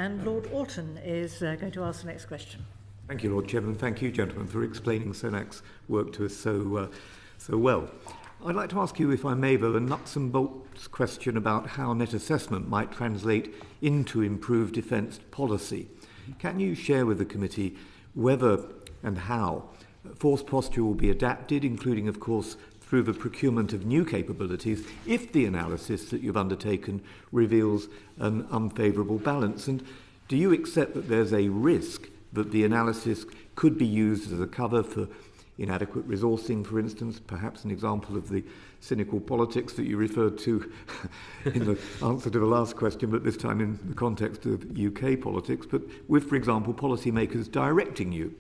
And Lord Alton is going to ask the next question. Thank you, Lord Chairman. Thank you, gentlemen, for explaining SONAC's work to us so well. I'd like to ask you, if I may, though, a nuts and bolts question about how net assessment might translate into improved defence policy. Can you share with the committee whether and how force posture will be adapted, including, of course, through the procurement of new capabilities, if the analysis that you've undertaken reveals an unfavourable balance? And do you accept that there's a risk that the analysis could be used as a cover for inadequate resourcing, for instance, perhaps an example of the cynical politics that you referred to in the answer to the last question, but this time in the context of UK politics, but with, for example, policymakers directing you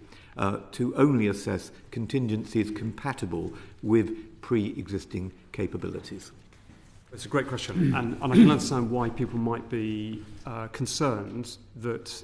to only assess contingencies compatible with pre-existing capabilities? It's a great question, and I can understand why people might be concerned that,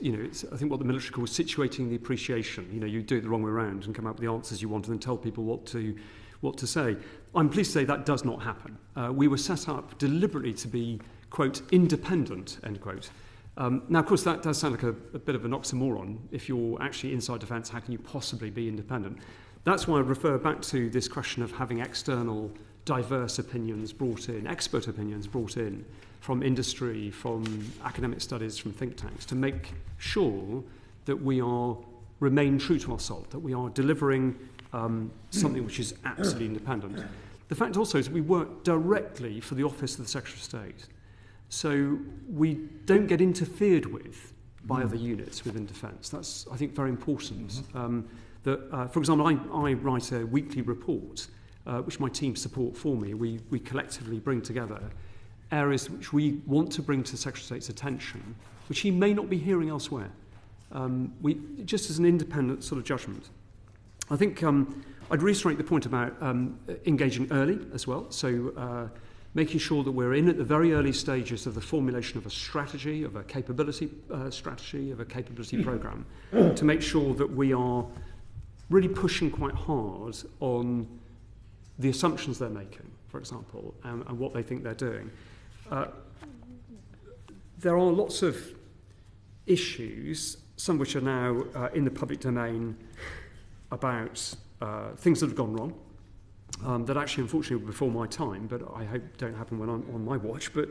I think what the military calls situating the appreciation. You do it the wrong way around and come up with the answers you want and then tell people what to say. I'm pleased to say that does not happen. We were set up deliberately to be, quote, independent, end quote. Now, of course, that does sound like a bit of an oxymoron. If you're actually inside defence, how can you possibly be independent? That's why I refer back to this question of having external diverse opinions brought in, expert opinions brought in from industry, from academic studies, from think tanks, to make sure that we remain true to our salt, that we are delivering something which is absolutely independent. The fact also is that we work directly for the Office of the Secretary of State. So we don't get interfered with by other units within defence. That's, I think, very important. For example, I write a weekly report which my team support for me. We collectively bring together areas which we want to bring to the Secretary of State's attention, which he may not be hearing elsewhere. Just as an independent sort of judgment. I think I'd reiterate the point about engaging early as well. So making sure that we're in at the very early stages of the formulation of a strategy, of a capability strategy, of a capability programme, to make sure that we are really pushing quite hard on the assumptions they're making, for example, and what they think they're doing. There are lots of issues, some which are now in the public domain, about things that have gone wrong, that actually, unfortunately, were before my time, but I hope don't happen when I'm on my watch. But,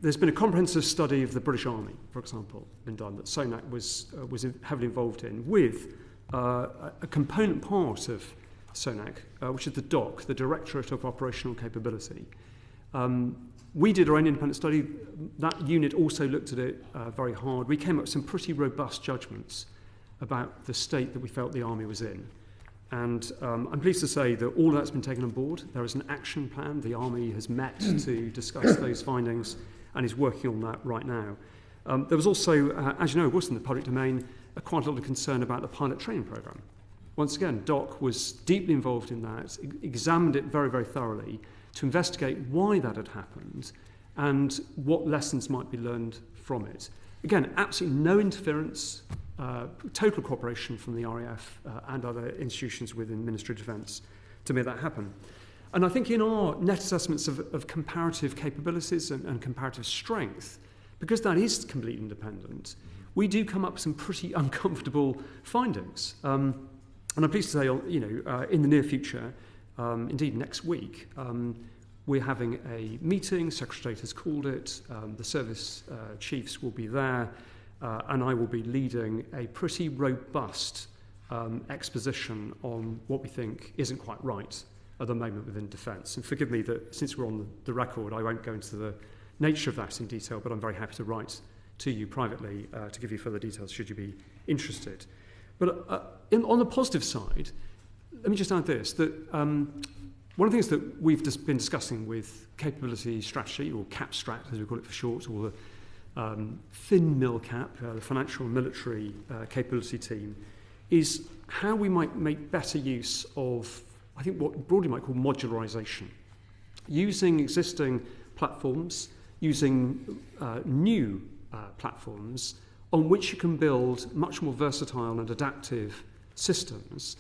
there's been a comprehensive study of the British Army, for example, been done, that SONAC was heavily involved in, with a component part of SONAC, which is the DOC, the Directorate of Operational Capability. We did our own independent study. That unit also looked at it very hard. We came up with some pretty robust judgments about the state that we felt the Army was in. And I'm pleased to say that all of that's been taken on board. There is an action plan. The Army has met to discuss those findings and is working on that right now. There was also, as you know, it was in the public domain, quite a lot of concern about the pilot training programme. Once again, DOC was deeply involved in that, examined it very, very thoroughly to investigate why that had happened and what lessons might be learned from it. Again, absolutely no interference, total cooperation from the RAF and other institutions within Ministry of Defence to make that happen. And I think in our net assessments of comparative capabilities and comparative strength, because that is completely independent, we do come up with some pretty uncomfortable findings. And I'm pleased to say, in the near future, indeed next week, we're having a meeting. Secretary of State has called it. The service chiefs will be there, and I will be leading a pretty robust exposition on what we think isn't quite right at the moment within defence. And forgive me that since we're on the record, I won't go into the nature of that in detail, but I'm very happy to write to you privately to give you further details should you be interested. But on the positive side, let me just add this, that one of the things that we've just been discussing with capability strategy, or CAPSTRAT as we call it for short, or the FinMilCap, the Financial and Military Capability Team, is how we might make better use of, I think, what broadly might call modularisation. Using existing platforms, using new platforms on which you can build much more versatile and adaptive systems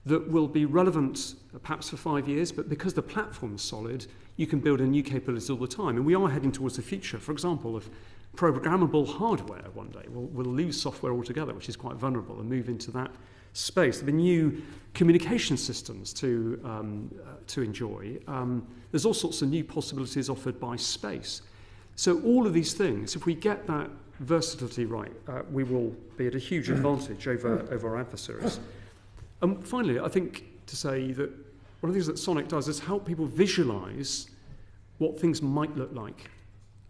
that will be relevant perhaps for 5 years, but because the platform is solid, you can build a new capabilities all the time. And we are heading towards the future, for example, of programmable hardware one day. We'll lose software altogether, which is quite vulnerable, and move into that space. There'll be new communication systems to enjoy. There's all sorts of new possibilities offered by space. So all of these things, if we get that versatility right, we will be at a huge advantage over our adversaries. And finally, I think to say that one of the things that SONAC does is help people visualise what things might look like,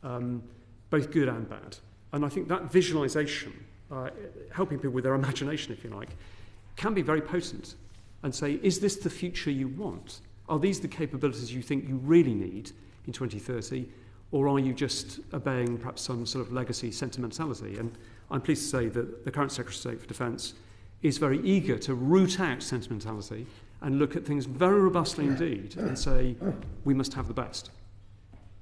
both good and bad. And I think that visualisation, helping people with their imagination, if you like, can be very potent and say, is this the future you want? Are these the capabilities you think you really need in 2030? Or are you just obeying perhaps some sort of legacy sentimentality? And I'm pleased to say that the current Secretary of State for Defence is very eager to root out sentimentality and look at things very robustly indeed and say, we must have the best.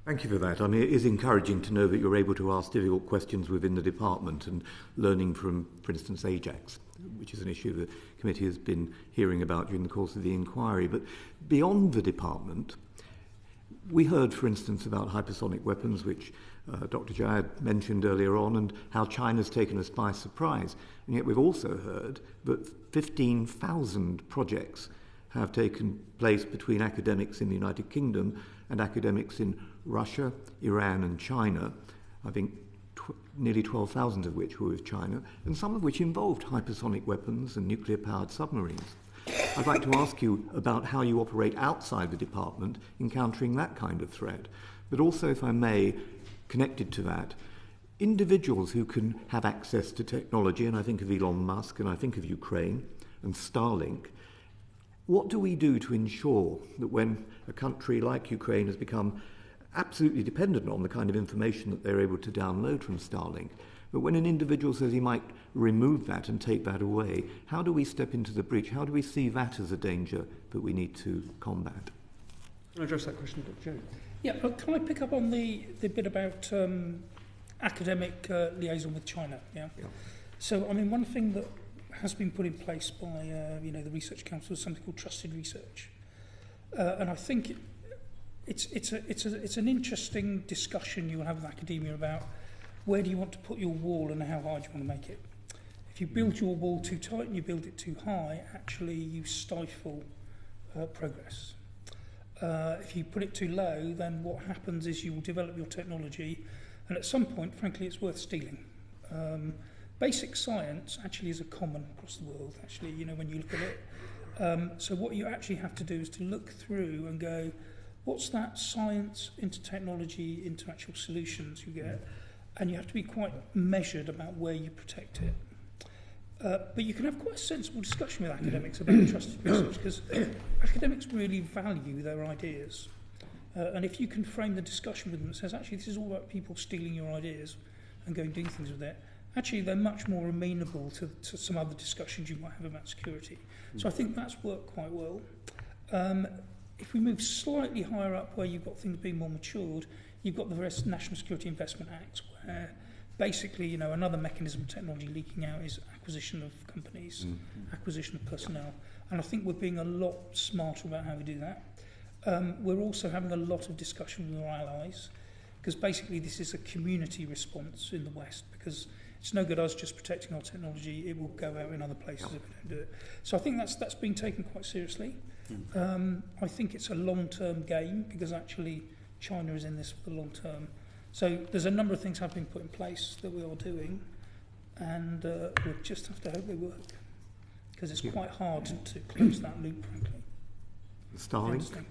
Thank you for that. I mean, it is encouraging to know that you're able to ask difficult questions within the department and learning from, for instance, Ajax, which is an issue the committee has been hearing about during the course of the inquiry. But beyond the department, we heard, for instance, about hypersonic weapons, which Dr. Joad mentioned earlier on, and how China's taken us by surprise. And yet we've also heard that 15,000 projects have taken place between academics in the United Kingdom and academics in Russia, Iran and China, I think nearly 12,000 of which were with China, and some of which involved hypersonic weapons and nuclear-powered submarines. I'd like to ask you about how you operate outside the department in countering that kind of threat, but also, if I may, connected to that, individuals who can have access to technology, and I think of Elon Musk and I think of Ukraine and Starlink. What do we do to ensure that when a country like Ukraine has become absolutely dependent on the kind of information that they're able to download from Starlink, but when an individual says he might remove that and take that away, how do we step into the breach? How do we see that as a danger that we need to combat? Can I address that question, Dr. Joad? Yeah, can I pick up on the bit about academic liaison with China? Yeah. So, I mean, one thing that has been put in place by the Research Council is something called trusted research, and I think it's an interesting discussion you will have with academia about where do you want to put your wall and how high do you want to make it. If you build your wall too tight and you build it too high, actually you stifle progress. If you put it too low, then what happens is you will develop your technology, and at some point, frankly, it's worth stealing. Basic science actually is a common across the world, actually, when you look at it. So what you actually have to do is to look through and go, what's that science into technology, into actual solutions you get? And you have to be quite measured about where you protect it. But you can have quite a sensible discussion with academics about trusted research, because academics really value their ideas. And if you can frame the discussion with them that says, actually, this is all about people stealing your ideas and going doing things with it, actually, they're much more amenable to some other discussions you might have about security. So I think that's worked quite well. If we move slightly higher up where you've got things being more matured, you've got the various National Security Investment Acts, where basically, another mechanism of technology leaking out is acquisition of companies, acquisition of personnel. And I think we're being a lot smarter about how we do that. We're also having a lot of discussion with our allies, because basically this is a community response in the West, because it's no good us just protecting our technology, it will go out in other places if we don't do it. So I think that's being taken quite seriously. I think it's a long-term game, because actually China is in this for the long term. So there's a number of things have been put in place that we are doing, and we'll just have to hope they work, because it's quite hard to close that loop, frankly. Starlink?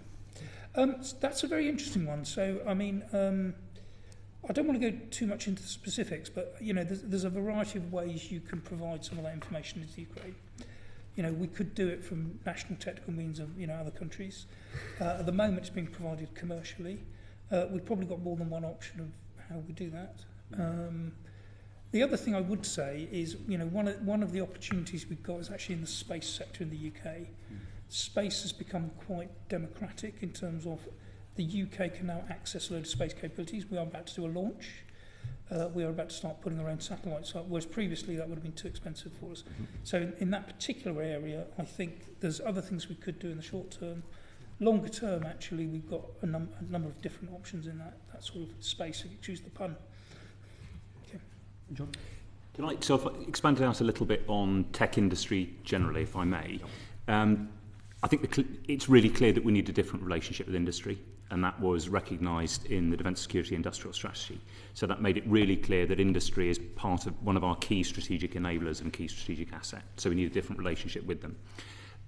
That's a very interesting one. So, I mean, I don't want to go too much into the specifics, but, there's a variety of ways you can provide some of that information into Ukraine. We could do it from national technical means of, other countries. At the moment, it's being provided commercially. We've probably got more than one option of how we do that. The other thing I would say is, one of the opportunities we've got is actually in the space sector in the UK. Space has become quite democratic in terms of the UK can now access a load of space capabilities. We are about to do a launch. We are about to start putting our own satellites up, whereas previously that would have been too expensive for us. So in that particular area, I think there's other things we could do in the short term. Longer term, actually, we've got a number of different options in that sort of space, if you choose the pun. John? Can I so if I expand it out a little bit on tech industry generally, if I may? I think it's really clear that we need a different relationship with industry, and that was recognised in the Defence Security Industrial Strategy. So that made it really clear that industry is part of one of our key strategic enablers and key strategic asset. So we need a different relationship with them.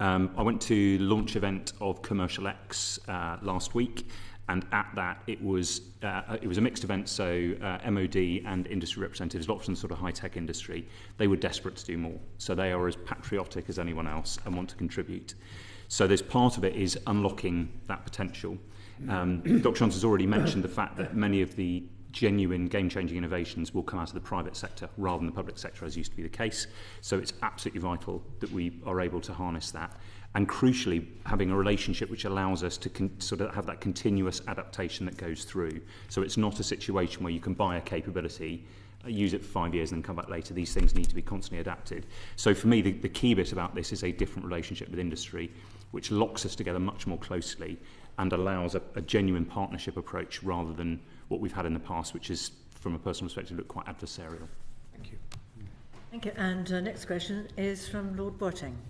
I went to the launch event of Commercial X last week, and at that it was a mixed event. So MOD and industry representatives, lots from the sort of high-tech industry, they were desperate to do more. So they are as patriotic as anyone else and want to contribute. So there's part of it is unlocking that potential. Dr. Johnson's already mentioned the fact that many of the genuine game-changing innovations will come out of the private sector rather than the public sector, as used to be the case. So it's absolutely vital that we are able to harness that. And crucially, having a relationship which allows us to sort of have that continuous adaptation that goes through. So it's not a situation where you can buy a capability, use it for 5 years and then come back later. These things need to be constantly adapted. So for me, the key bit about this is a different relationship with industry, which locks us together much more closely and allows a genuine partnership approach rather than what we've had in the past, which is, from a personal perspective, look quite adversarial. Thank you. Thank you. And next question is from Lord Boateng.